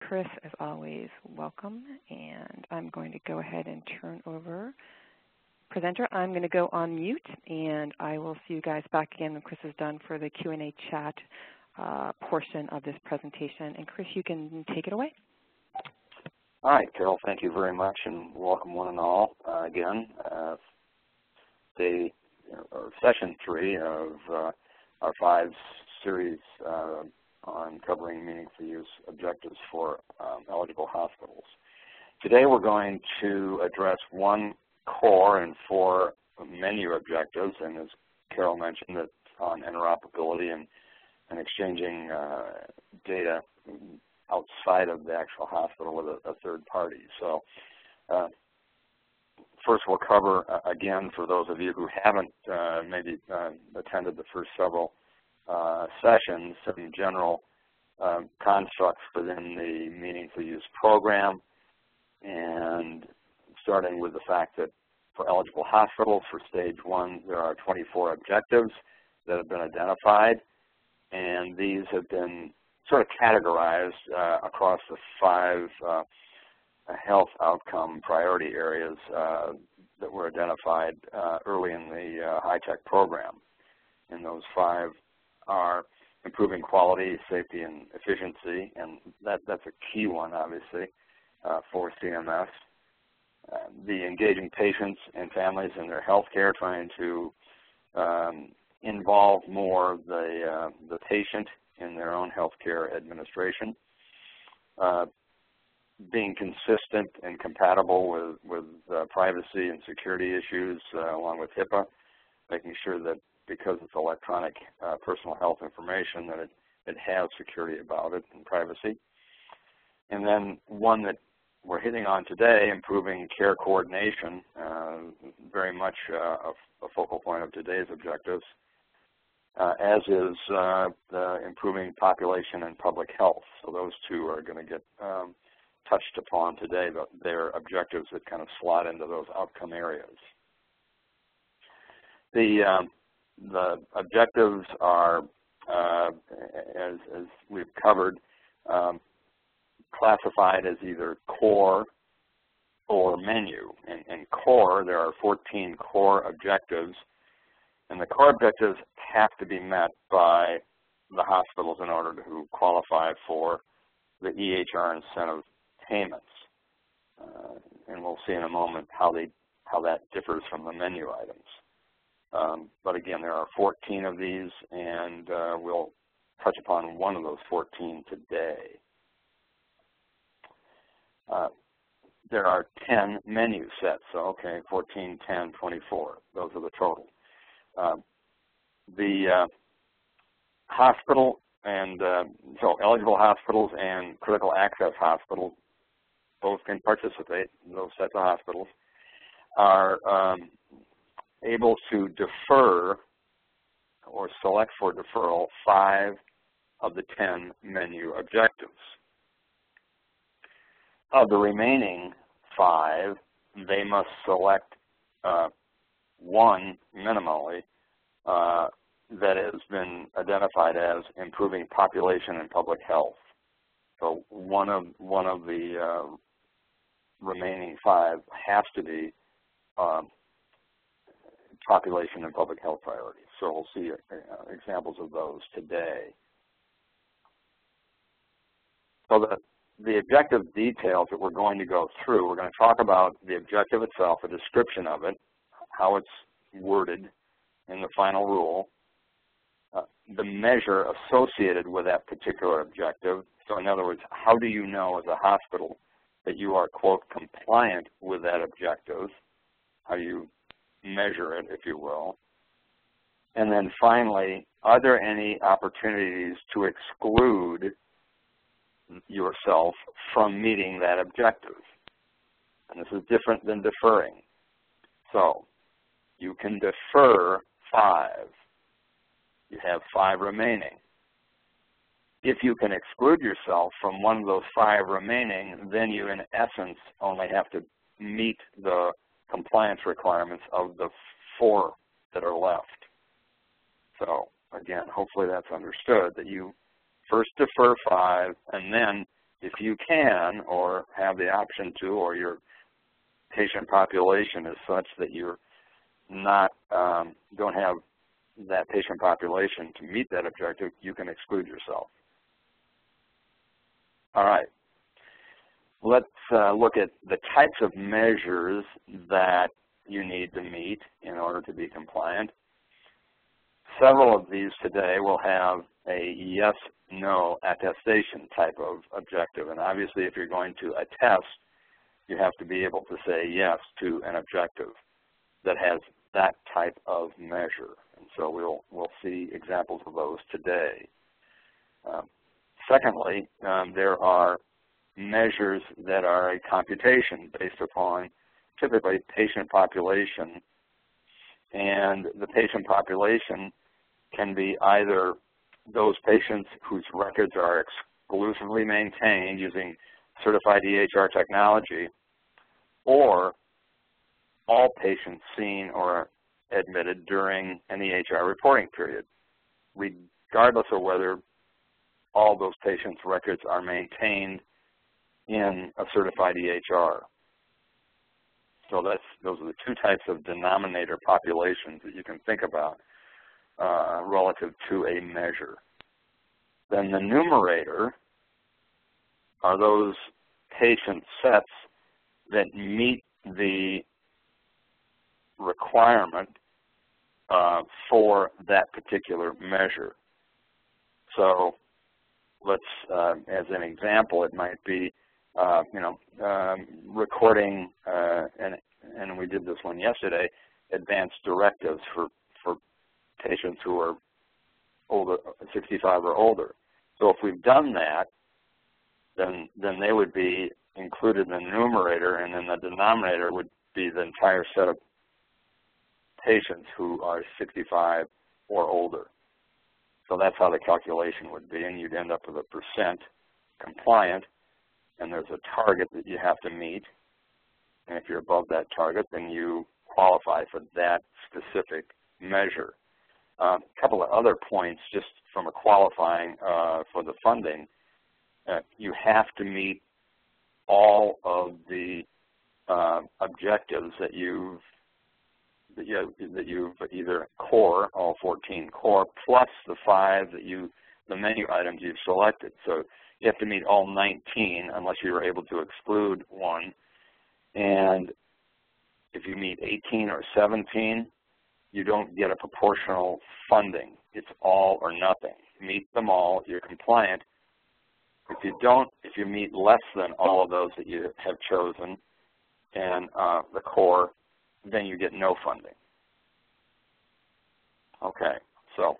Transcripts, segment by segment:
Chris, as always, welcome. And I'm going to go ahead and turn over. Presenter, I'm going to go on mute, and I will see you guys back again when Chris is done for the Q&A chat portion of this presentation. And Chris, you can take it away. All right, Carol, thank you very much, and welcome one and all again. Session 3 of our 5 series on covering meaningful use objectives for eligible hospitals. Today we're going to address 1 core and 4 menu objectives, and as Carol mentioned, it's on interoperability and exchanging data outside of the actual hospital with a third party. So first we'll cover, again, for those of you who haven't maybe attended the first several sessions, some general constructs within the meaningful use program, and starting with the fact that for eligible hospitals for stage 1, there are 24 objectives that have been identified, and these have been sort of categorized across the 5 health outcome priority areas that were identified early in the high-tech program. And those 5 are improving quality, safety, and efficiency, and that's a key one, obviously, for CMS. The engaging patients and families in their health care, trying to involve more the patient in their own health care administration. Being consistent and compatible with privacy and security issues, along with HIPAA, making sure that because it's electronic personal health information that it has security about it and privacy. And then one that we're hitting on today, improving care coordination, very much a focal point of today's objectives, as is the improving population and public health. So those 2 are going to get touched upon today, but they're objectives that kind of slot into those outcome areas. The objectives are, as we've covered, classified as either core or menu. In core, there are 14 core objectives, and the core objectives have to be met by the hospitals in order to qualify for the EHR incentive payments. And we'll see in a moment how that differs from the menu items. But again, there are 14 of these, and we'll touch upon one of those 14 today. There are 10 menu sets, so okay, 14, 10, 24. Those are the total. The hospital and so eligible hospitals and critical access hospitals both can participate. Those sets of hospitals are able to defer or select for deferral 5 of the 10 menu objectives. Of the remaining 5, they must select 1 minimally that has been identified as improving population and public health. So one of the remaining 5 has to be population and public health priorities. So we'll see examples of those today. So the objective details that we're going to go through, we're going to talk about the objective itself, a description of it, how it's worded in the final rule, the measure associated with that particular objective. So in other words, how do you know as a hospital that you are, quote, compliant with that objective? How do you measure it, if you will? And then finally, are there any opportunities to exclude yourself from meeting that objective? And this is different than deferring. So you can defer 5. You have 5 remaining. If you can exclude yourself from one of those 5 remaining, then you in essence only have to meet the compliance requirements of the 4 that are left. So again, hopefully that's understood, that you first defer 5, and then if you can or have the option to, or your patient population is such that you're not, don't have that patient population to meet that objective, you can exclude yourself. All right. Let's look at the types of measures that you need to meet in order to be compliant. Several of these today will have a yes-no attestation type of objective. And obviously, if you're going to attest, you have to be able to say yes to an objective that has that type of measure. And so we'll see examples of those today. Secondly, there are measures that are a computation based upon typically patient population, and the patient population can be either those patients whose records are exclusively maintained using certified EHR technology, or all patients seen or admitted during an EHR reporting period, regardless of whether all those patients' records are maintained in a certified EHR. So those are the two types of denominator populations that you can think about relative to a measure. Then the numerator are those patient sets that meet the requirement for that particular measure. So let's, as an example, it might be, recording, and we did this one yesterday, advanced directives for patients who are older, 65 or older. So if we've done that, then they would be included in the numerator, and then the denominator would be the entire set of patients who are 65 or older. So that's how the calculation would be, and you'd end up with a percent compliant, and there's a target that you have to meet. And if you're above that target, then you qualify for that specific measure. A couple of other points just from a qualifying for the funding. You have to meet all of the objectives that you've either core, all 14 core, plus the 5 that the menu items you've selected. So you have to meet all 19 unless you were able to exclude one. And if you meet 18 or 17, you don't get a proportional funding. It's all or nothing. Meet them all, you're compliant. If you don't, if you meet less than all of those that you have chosen and the core, then you get no funding. Okay, so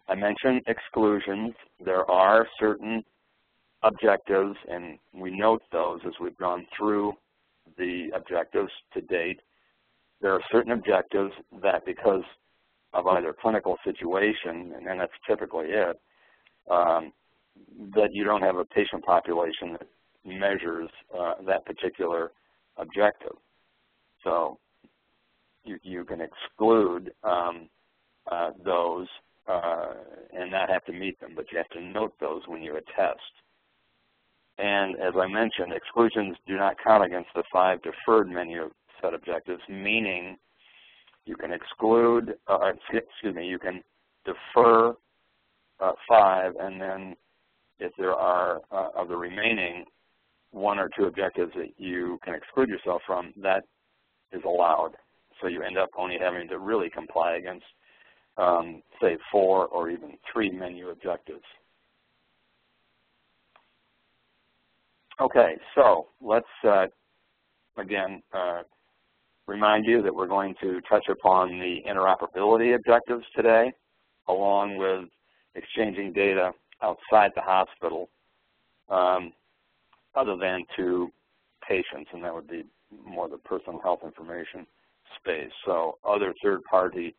I mentioned exclusions. There are certain objectives, and we note those as we've gone through the objectives to date. There are certain objectives that, because of either clinical situation, and that's typically it, that you don't have a patient population that measures that particular objective. So you can exclude those and not have to meet them, but you have to note those when you attest. And as I mentioned, exclusions do not count against the 5 deferred menu set objectives, meaning you can exclude, you can defer 5, and then if there are of the remaining 1 or 2 objectives that you can exclude yourself from, that is allowed. So you end up only having to really comply against, say, 4 or even 3 menu objectives. Okay, so let's, again, remind you that we're going to touch upon the interoperability objectives today, along with exchanging data outside the hospital, other than to patients, and that would be more the personal health information space. So other third-party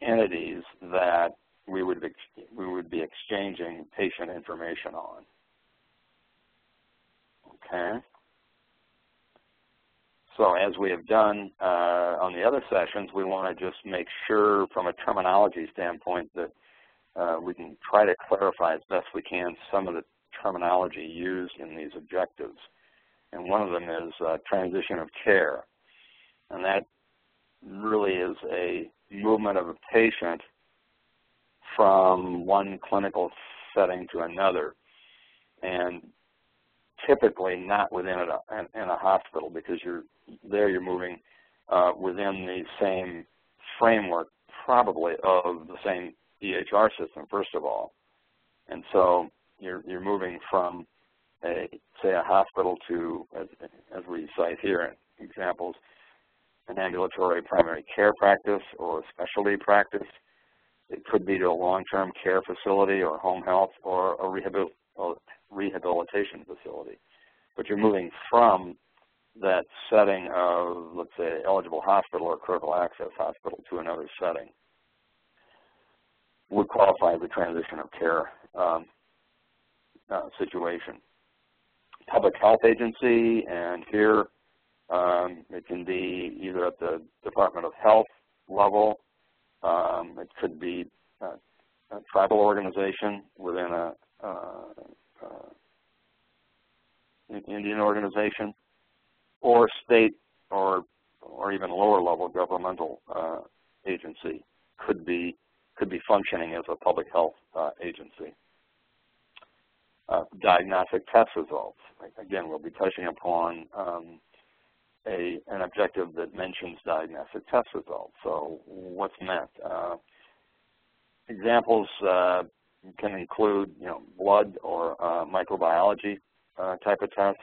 entities that we would be exchanging patient information on. Okay. So as we have done on the other sessions, we want to just make sure from a terminology standpoint that we can try to clarify as best we can some of the terminology used in these objectives. And one of them is transition of care. And that really is a movement of a patient from one clinical setting to another, and typically not within a hospital, because you're moving within the same framework, probably of the same EHR system, first of all. And so you're moving from say a hospital to, as we cite here in examples, an ambulatory primary care practice or specialty practice. It could be to a long-term care facility or home health or a rehabilitation facility. But you're moving from that setting of, let's say, eligible hospital or critical access hospital to another setting. Would qualify as a transition of care situation. Public health agency, and here it can be either at the Department of Health level, it could be a tribal organization within a Indian organization, or state or even lower level governmental agency could be functioning as a public health agency. Diagnostic test results. Again, we'll be touching upon an objective that mentions diagnostic test results. So what's meant? Examples can include, blood or microbiology type of tests,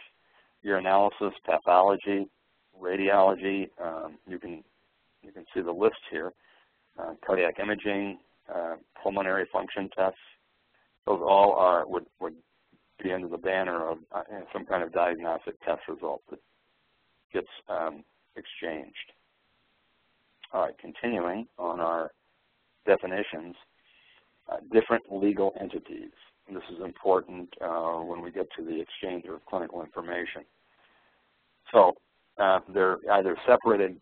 urinalysis, pathology, radiology. You can see the list here. Cardiac imaging, pulmonary function tests. Those all would be under the banner of some kind of diagnostic test result that gets exchanged. All right, continuing on our definitions, different legal entities. And this is important when we get to the exchange of clinical information. So they're either separate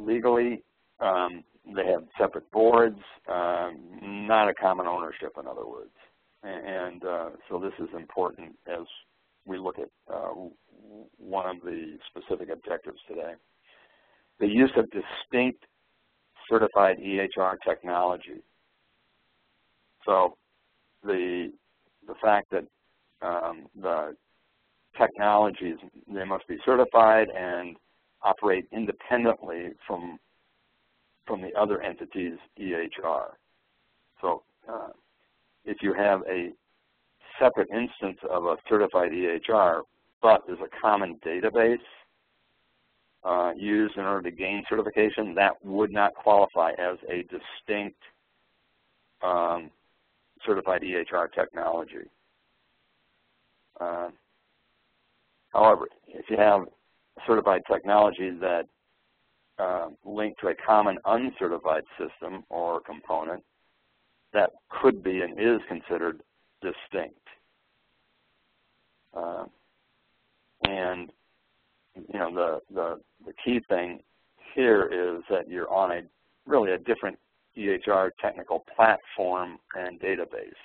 legally, they have separate boards, not a common ownership, in other words. And so this is important as we look at one of the specific objectives today. The use of distinct certified EHR technology. So the fact that the technologies, they must be certified and operate independently from the other entity's EHR. So if you have a separate instance of a certified EHR, but there's a common database used in order to gain certification, that would not qualify as a distinct certified EHR technology. However, if you have certified technology that link to a common uncertified system or component, that could be and is considered distinct. And the key thing here is that you're on really a different EHR technical platform and database,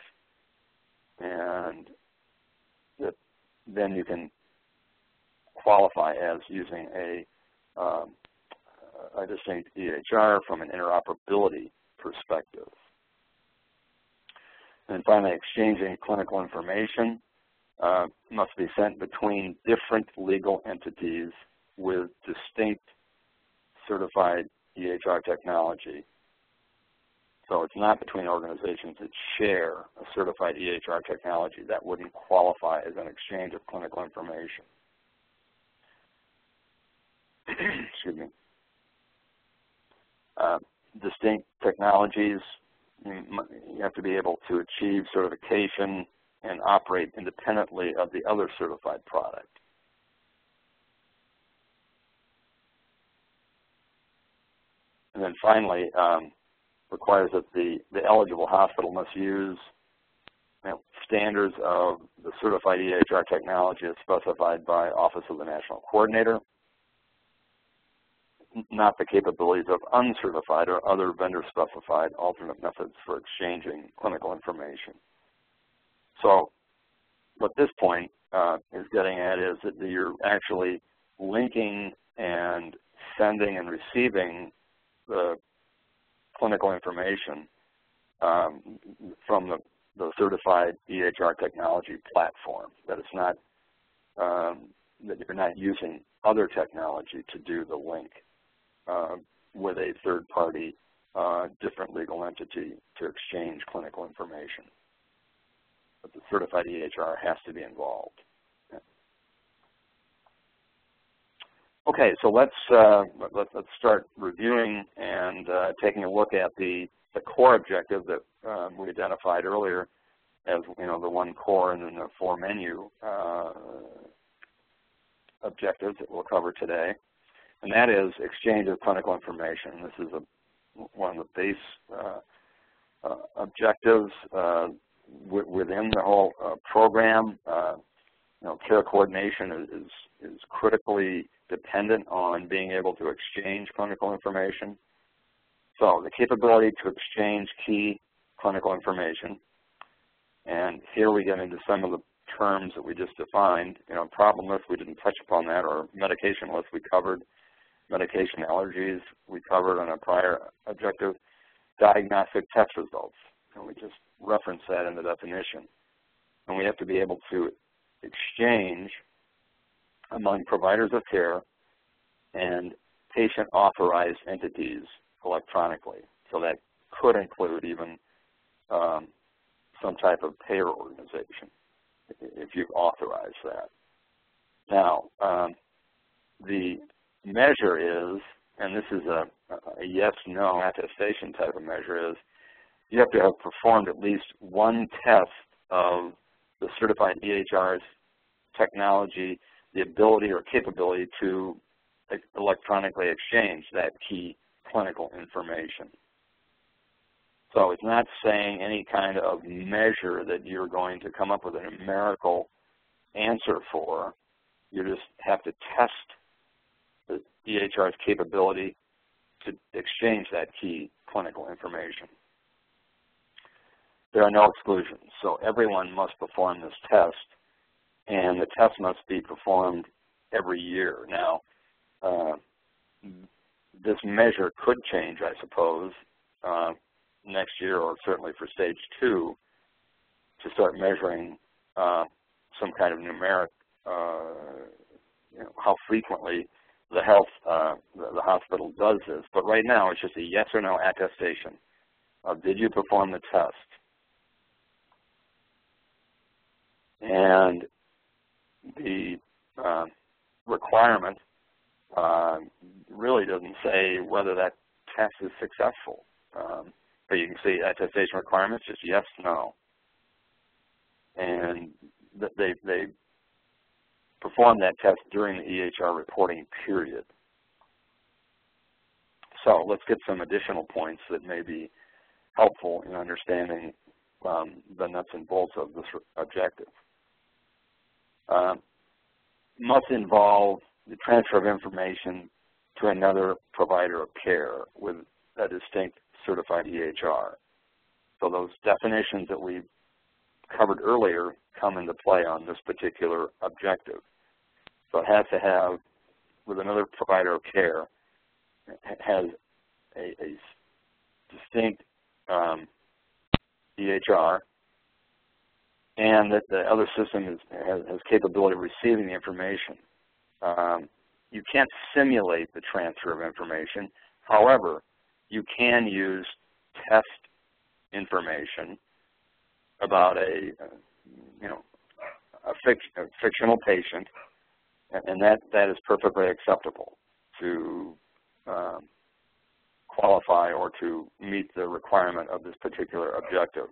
and then you can qualify as using a distinct EHR from an interoperability perspective. And finally, exchanging clinical information must be sent between different legal entities with distinct certified EHR technology. So it's not between organizations that share a certified EHR technology. That wouldn't qualify as an exchange of clinical information. Excuse me. Distinct technologies, you have to be able to achieve certification and operate independently of the other certified product. And then finally, requires that the eligible hospital must use standards of the certified EHR technology as specified by Office of the National Coordinator, not the capabilities of uncertified or other vendor-specified alternate methods for exchanging clinical information. So what this point is getting at is that you're actually linking and sending and receiving the clinical information from the certified EHR technology platform. That it's not that you're not using other technology to do the link with a third-party, different legal entity to exchange clinical information. But the certified EHR has to be involved. Okay, so let's start reviewing and taking a look at the core objective that we identified earlier as, you know, the one core and then the four menu objectives that we'll cover today, and that is exchange of clinical information. This is one of the base objectives within the whole program. You know, care coordination is critically dependent on being able to exchange clinical information. So the capability to exchange key clinical information, and here we get into some of the terms that we just defined. You know, problem list, we didn't touch upon that, or medication list we covered. Medication allergies we covered on a prior objective. Diagnostic test results, and we just referenced that in the definition. And we have to be able to exchange among providers of care and patient authorized entities electronically. So that could include even some type of payer organization if you've authorized that. Now, the measure is, and this is a yes-no attestation type of measure, is you have to have performed at least one test of the certified EHR's technology, the ability or capability to electronically exchange that key clinical information. So it's not saying any kind of measure that you're going to come up with a numerical answer for. You just have to test the EHR's capability to exchange that key clinical information. There are no exclusions, so everyone must perform this test, and the test must be performed every year. Now, this measure could change, I suppose, next year, or certainly for stage 2, to start measuring some kind of numeric, you know, how frequently the hospital does this. But right now, it's just a yes or no attestation of did you perform the test. And the requirement really doesn't say whether that test is successful. But you can see attestation requirements, just yes, no. And they perform that test during the EHR reporting period. So let's get some additional points that may be helpful in understanding the nuts and bolts of this objective. Must involve the transfer of information to another provider of care with a distinct certified EHR. So those definitions that we covered earlier come into play on this particular objective. So it has to have, with another provider of care, has a distinct EHR, and that the other system has capability of receiving the information. You can't simulate the transfer of information. However, you can use test information about a fictional patient, and that is perfectly acceptable to qualify or to meet the requirement of this particular objective.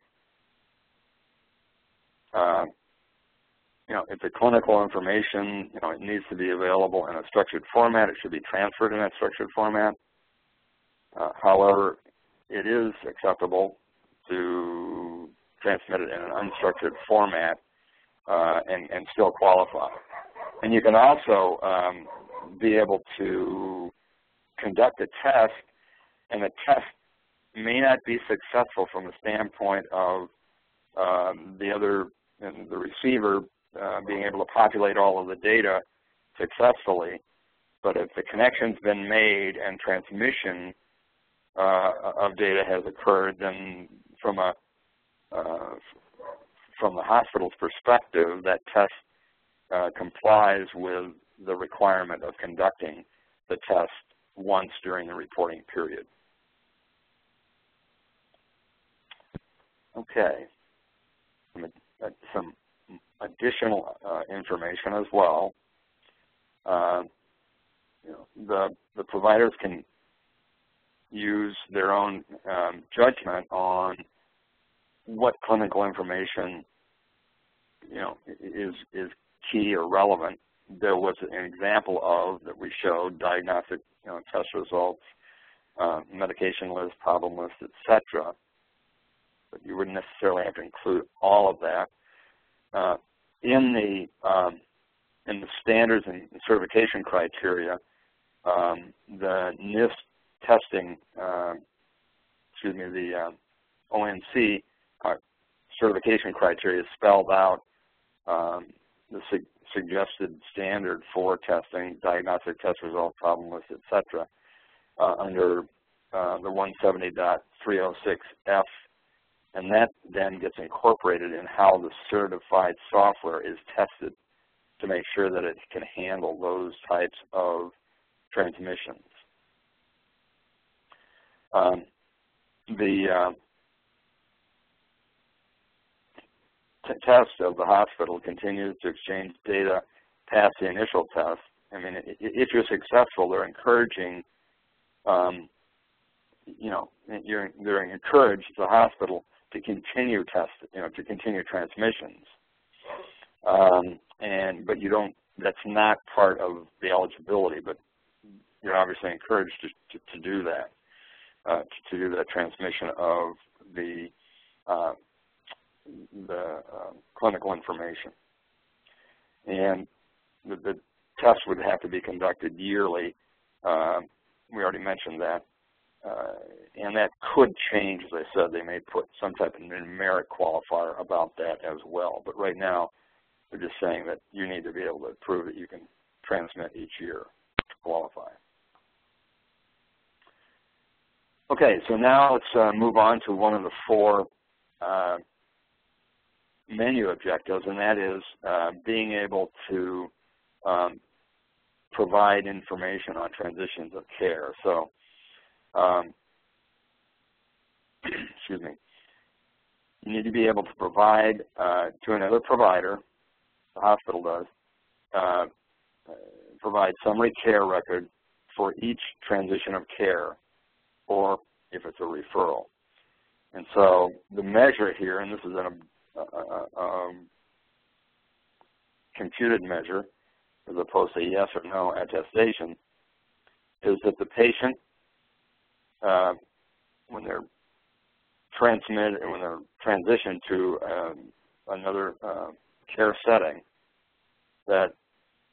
If the clinical information, it needs to be available in a structured format, it should be transferred in that structured format. However, it is acceptable to transmit it in an unstructured format and still qualify. And you can also be able to conduct a test, and the test may not be successful from the standpoint of the receiver being able to populate all of the data successfully. But if the connection's been made and transmission of data has occurred, then from the hospital's perspective, that test complies with the requirement of conducting the test once during the reporting period. Okay, some additional information as well. The providers can use their own judgment on what clinical information is key or relevant. There was an example of that we showed diagnostic test results, medication list, problem list, etc. But you wouldn't necessarily have to include all of that. In the standards and certification criteria, the NIST testing, the ONC certification criteria spelled out the suggested standard for testing, diagnostic test results, problem list, etc. Under the 170.306F, and that then gets incorporated in how the certified software is tested to make sure that it can handle those types of transmissions. The test of the hospital continues to exchange data past the initial test. I mean, if you're successful, they're encouraging, they're encouraged the hospital to continue to continue transmissions. But you don't. That's not part of the eligibility. But you're obviously encouraged to do that, to do that transmission of the clinical information. And the test would have to be conducted yearly. We already mentioned that. And that could change, as I said. They may put some type of numeric qualifier about that as well. But right now, they're just saying that you need to be able to prove that you can transmit each year to qualify. Okay, so now let's move on to one of the four menu objectives, and that is being able to provide information on transitions of care. So, excuse me, you need to be able to provide to another provider, the hospital does, provide summary care record for each transition of care, or if it's a referral. And so the measure here, and this is a computed measure as opposed to yes or no attestation, is that the patient, when they're transmitted and when they're transitioned to another care setting, that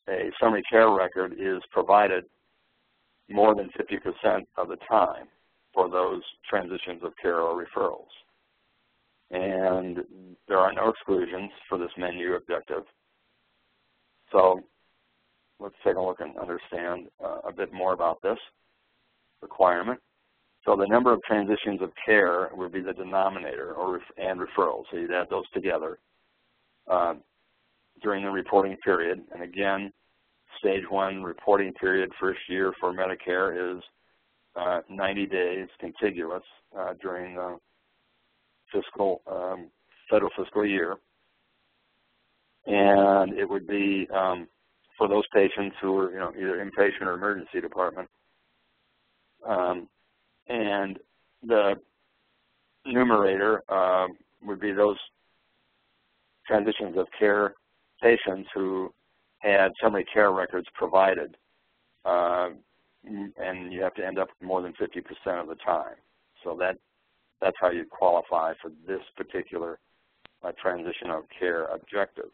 a summary care record is provided more than 50% of the time for those transitions of care or referrals. And there are no exclusions for this menu objective. So let's take a look and understand a bit more about this requirement. So the number of transitions of care would be the denominator and referrals. So you'd add those together during the reporting period. And again, stage one reporting period first year for Medicare is 90 days contiguous during the federal fiscal year. And it would be for those patients who are either inpatient or emergency department. And the numerator would be those transitions of care patients who had summary care records provided, and you have to end up with more than 50% of the time. So that's how you qualify for this particular transition of care objective.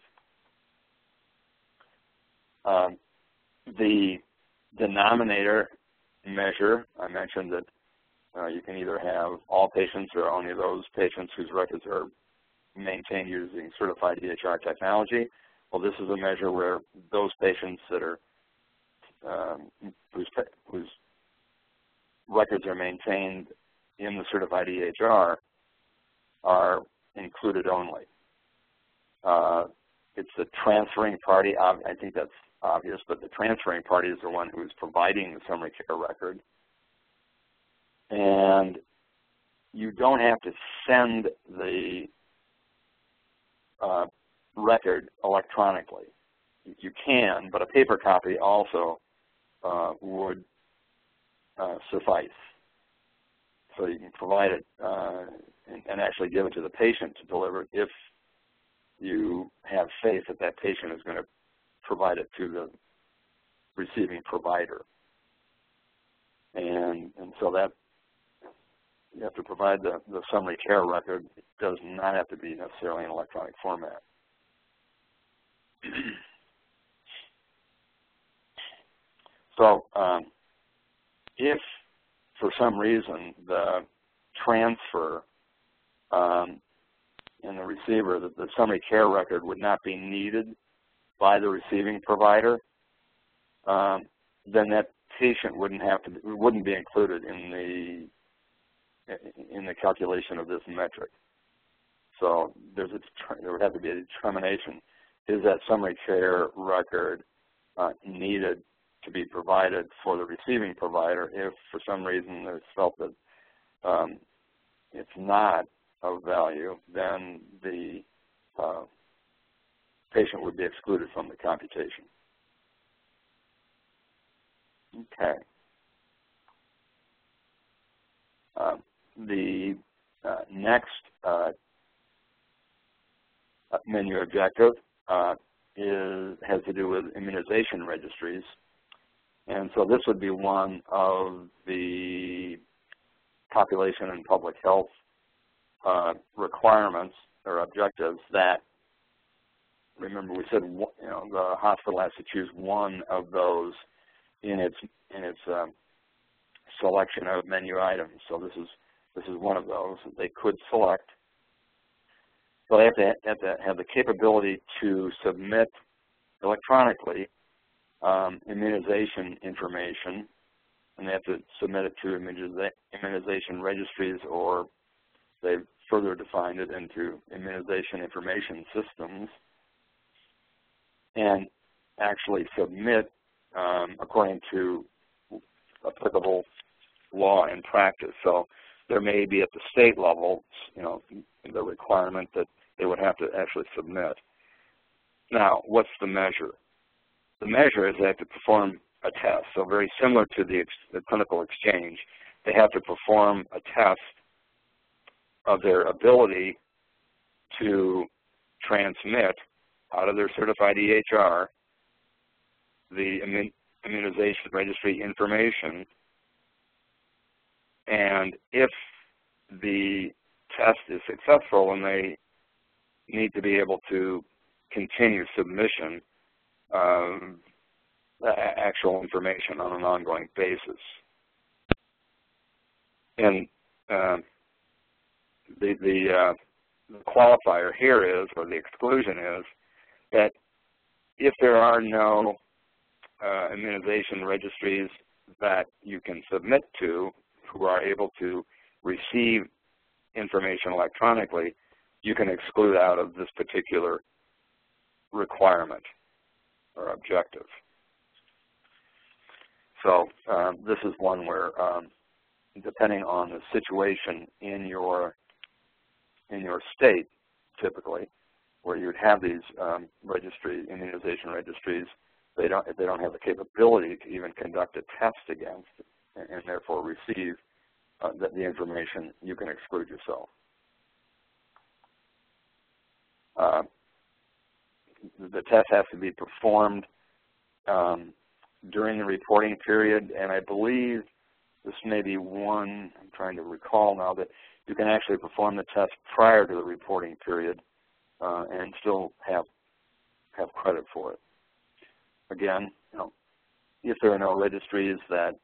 The denominator measure, I mentioned that you can either have all patients or only those patients whose records are maintained using certified EHR technology, well, this is a measure where those patients that are whose records are maintained in the certified EHR are included only. It's the transferring party. I think that's obvious, but the transferring party is the one who is providing the summary care record. And you don't have to send the record electronically. You can, but a paper copy also would suffice. So you can provide it and actually give it to the patient to deliver if you have faith that that patient is going to provide it to the receiving provider. And so that you have to provide the summary care record. It does not have to be necessarily in electronic format. So if for some reason the transfer in the receiver, the summary care record would not be needed by the receiving provider, then that patient wouldn't be included in the calculation of this metric. So there would have to be a determination: is that summary care record needed to be provided for the receiving provider? If for some reason it's felt that it's not of value, then the patient would be excluded from the computation. Okay. The next menu objective has to do with immunization registries. And so this would be one of the population and public health requirements or objectives that, remember we said, the hospital has to choose one of those in its selection of menu items. So this is one of those that they could select. So they have to have the capability to submit electronically immunization information, and they have to submit it to immunization registries, or they've further defined it into immunization information systems, and actually submit according to applicable law and practice. So there may be at the state level, the requirement that they would have to actually submit. Now, what's the measure? The measure is they have to perform a test. So very similar to the clinical exchange, they have to perform a test of their ability to transmit out of their certified EHR the immunization registry information. And if the test is successful, and they need to be able to continue submission of actual information on an ongoing basis. And the qualifier here is, or the exclusion is, that if there are no immunization registries that you can submit to who are able to receive information electronically, you can exclude out of this particular requirement or objective. So this is one where, depending on the situation in your state, typically, where you'd have these immunization registries, if they don't have the capability to even conduct a test against and therefore receive the information, you can exclude yourself. The test has to be performed during the reporting period, and I believe this may be one, I'm trying to recall now, that you can actually perform the test prior to the reporting period and still have credit for it. Again, if there are no registries that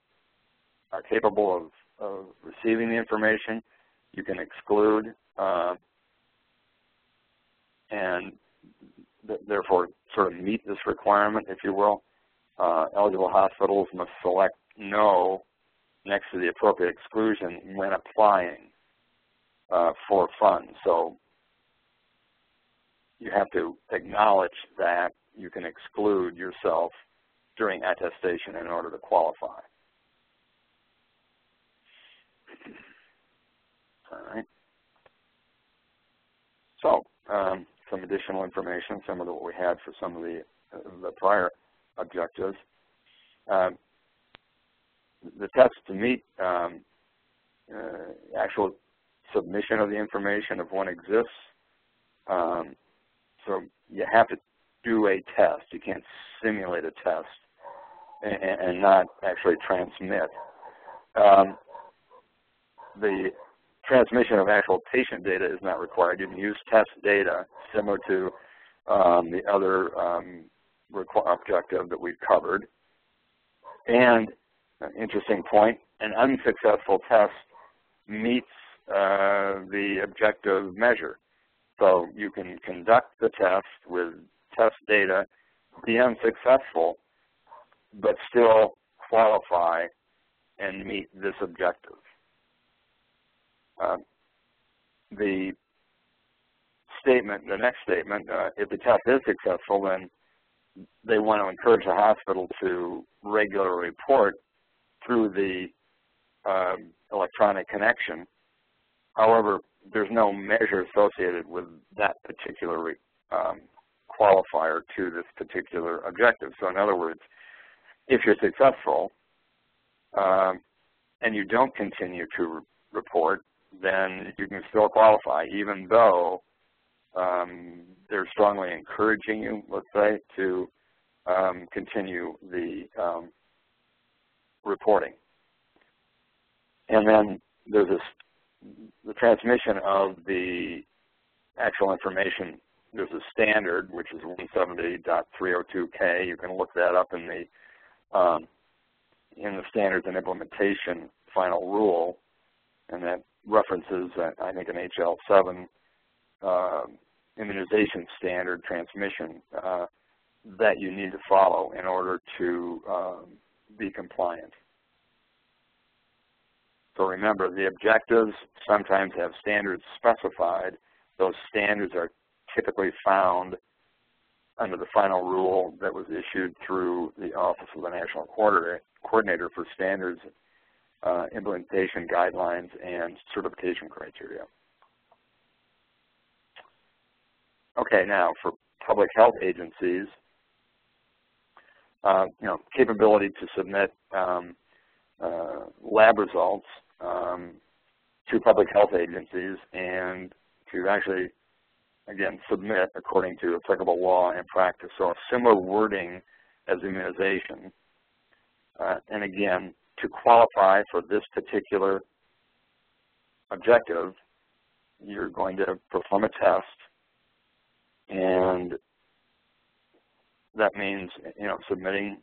are capable of receiving the information, you can exclude, and therefore sort of meet this requirement, if you will. Eligible hospitals must select no next to the appropriate exclusion when applying for funds. So you have to acknowledge that you can exclude yourself during attestation in order to qualify. All right. So some additional information, some of what we had for some of the prior objectives. The test to meet actual submission of the information of one exists. So you have to do a test. You can't simulate a test and not actually transmit. The transmission of actual patient data is not required. You can use test data similar to the other objective that we've covered. And an interesting point, an unsuccessful test meets the objective measure. So you can conduct the test with test data, be unsuccessful, but still qualify and meet this objective. The next statement, if the test is successful, then they want to encourage the hospital to regularly report through the electronic connection. However, there's no measure associated with that particular qualifier to this particular objective. So in other words, if you're successful and you don't continue to report, then you can still qualify, even though they're strongly encouraging you, let's say, to continue the reporting. And then there's the transmission of the actual information. There's a standard, which is 170.302K. You can look that up in the standards and implementation final rule, and that references, I think, an HL7 immunization standard transmission that you need to follow in order to be compliant. So remember, the objectives sometimes have standards specified. Those standards are typically found under the final rule that was issued through the Office of the National Coordinator for Standards, Implementation Guidelines, and Certification Criteria. Okay, now for public health agencies, capability to submit lab results to public health agencies and to actually, again, submit according to applicable law and practice. So a similar wording as immunization. And again, to qualify for this particular objective, you're going to perform a test, and that means, submitting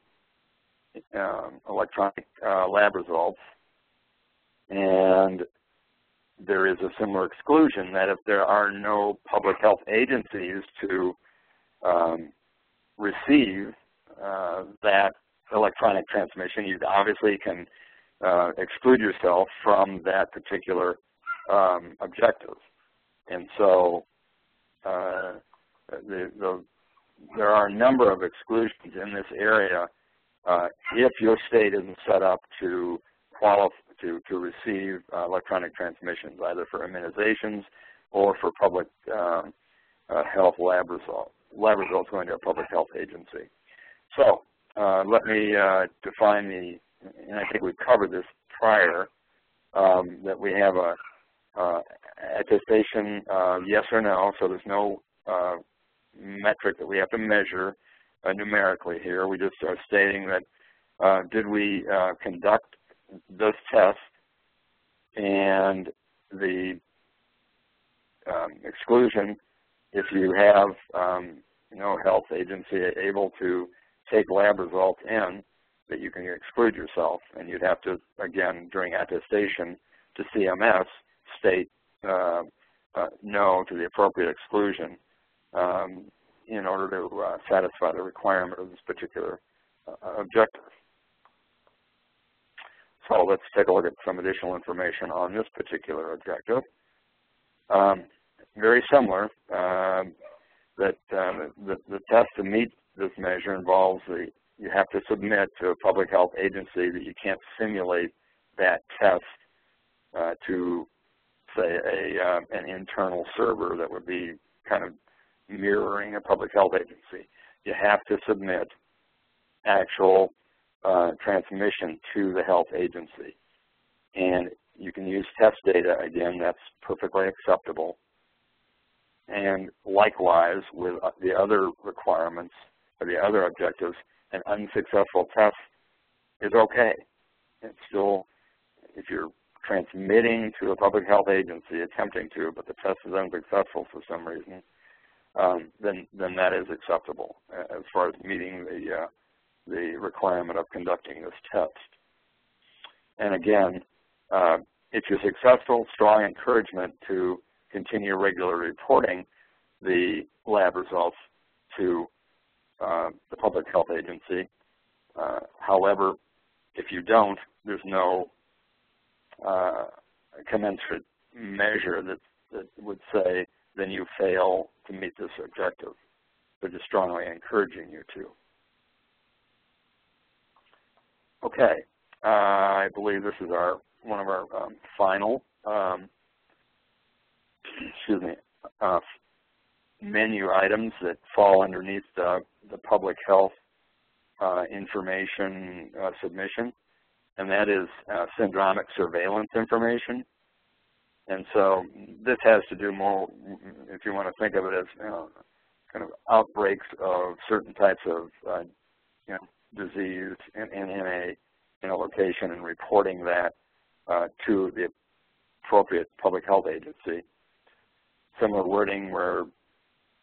electronic lab results. And there is a similar exclusion that if there are no public health agencies to receive that electronic transmission, you obviously can exclude yourself from that particular objective. And so there are a number of exclusions in this area if your state isn't set up to receive electronic transmissions, either for immunizations or for public health lab results going to a public health agency. So let me define and I think we covered this prior, that we have a attestation yes or no, so there's no metric that we have to measure numerically here. We just are stating that did we conduct this test, and the exclusion, if you have no health agency able to take lab results in, that you can exclude yourself, and you'd have to, again, during attestation to CMS, state no to the appropriate exclusion in order to satisfy the requirement of this particular objective. So let's take a look at some additional information on this particular objective. Very similar, that the test to meet this measure involves you have to submit to a public health agency that you can't simulate that test to, say, an internal server that would be kind of mirroring a public health agency. You have to submit actual transmission to the health agency. And you can use test data, again, that's perfectly acceptable. And likewise, with the other requirements or the other objectives, an unsuccessful test is okay. It's still, if you're transmitting to a public health agency, attempting to, but the test is unsuccessful for some reason, then that is acceptable as far as meeting the requirement of conducting this test. And again, if you're successful, strong encouragement to continue regular reporting the lab results to the public health agency. However, if you don't, there's no commensurate measure that would say then you fail to meet this objective. They're just strongly encouraging you to. Okay, I believe this is one of our final menu items that fall underneath the public health information submission, and that is syndromic surveillance information. And so this has to do more, if you want to think of it as kind of outbreaks of certain types of disease in a location and reporting that to the appropriate public health agency. Similar wording where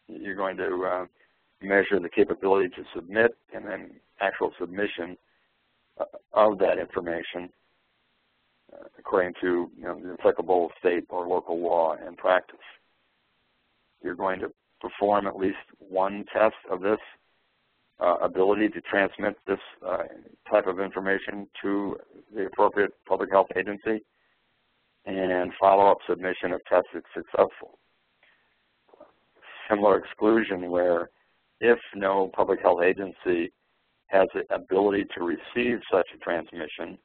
you're going to measure the capability to submit and then actual submission of that information according to the applicable state or local law and practice. You're going to perform at least one test of this ability to transmit this type of information to the appropriate public health agency, and follow-up submission of tests if successful. Similar exclusion where if no public health agency has the ability to receive such a transmission,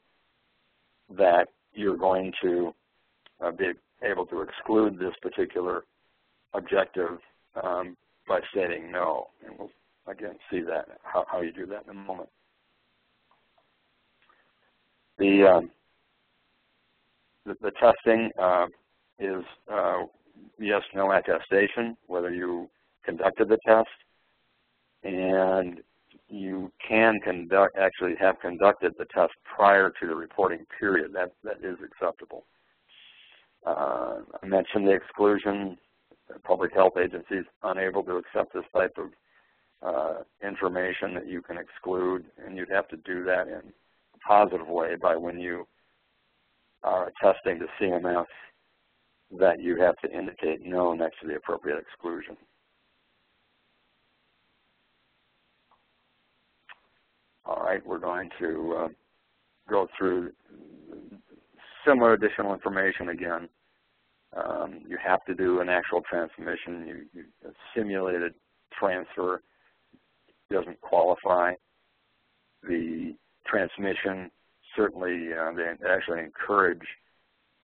that you're going to be able to exclude this particular objective by stating no. And we'll again see that, how you do that in a moment. The testing is yes, no attestation, whether you conducted the test, and you can actually have conducted the test prior to the reporting period. That is acceptable. I mentioned the exclusion. Public health agencies unable to accept this type of information that you can exclude, and you'd have to do that in a positive way by when you are attesting to CMS that you have to indicate no next to the appropriate exclusion. All right, we're going to go through similar additional information again. You have to do an actual transmission. A simulated transfer doesn't qualify. The transmission, certainly they actually encourage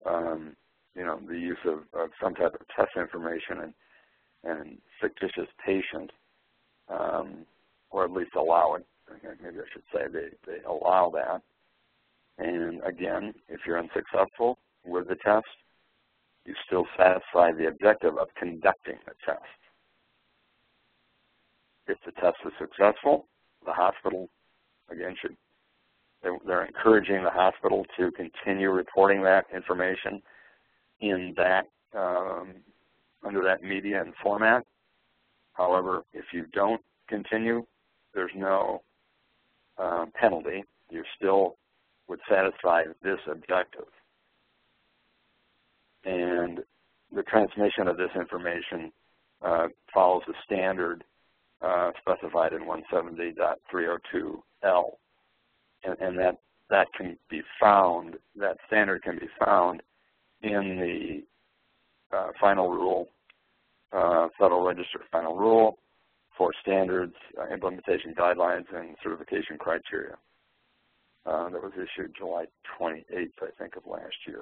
the use of some type of test information and fictitious patient, or at least allow it. Maybe I should say they allow that. And again, if you're unsuccessful with the test, you still satisfy the objective of conducting the test. If the test is successful, the hospital, again, they're encouraging the hospital to continue reporting that information in that, under that media and format. However, if you don't continue, there's no penalty. You still would satisfy this objective. And the transmission of this information follows the standard specified in 170.302L. And that can be found, that standard can be found in the final rule, Federal Register final rule for standards, implementation guidelines, and certification criteria. That was issued July 28th, I think, of last year.